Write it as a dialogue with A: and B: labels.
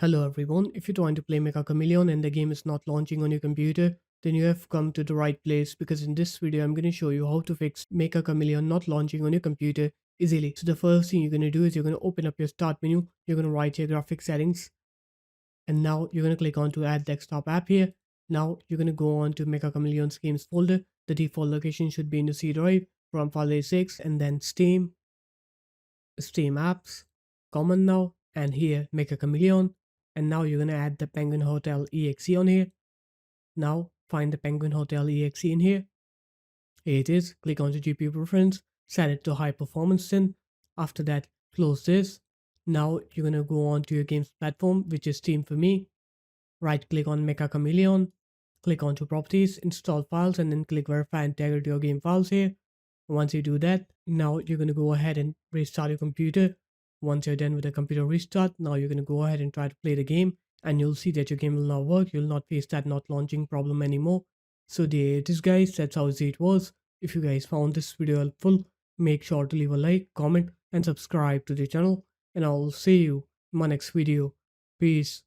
A: Hello everyone, if you're trying to play Meccha Chameleon and the game is not launching on your computer, then you have come to the right place because in this video I'm going to show you how to fix Meccha Chameleon not launching on your computer easily. So the first thing you're going to do is you're going to open up your start menu, you're going to write your graphics settings, and now you're going to click on to add desktop app here. Now you're going to go on to Meccha Chameleon's games folder. The default location should be in the C drive from file 6 and then Steam apps, common now, and here Meccha Chameleon. And now you're gonna add the Penguin Hotel exe on here. Now find the Penguin Hotel exe in here. Here it is. Click on the GPU preference, set it to high performance then. After that, close this. Now you're gonna go on to your games platform, which is Steam for me. Right click on Meccha Chameleon, click on to properties, install files, and then click verify integrity of game files here. Once you do that, now you're going to go ahead and restart your computer. Once you're done with the computer restart, now you're going to go ahead and try to play the game, and you'll see that your game will not work. You'll not face that not launching problem anymore. So there it is guys, that's how easy it was. If you guys found this video helpful, make sure to leave a like, comment, and subscribe to the channel, and I'll see you in my next video. Peace.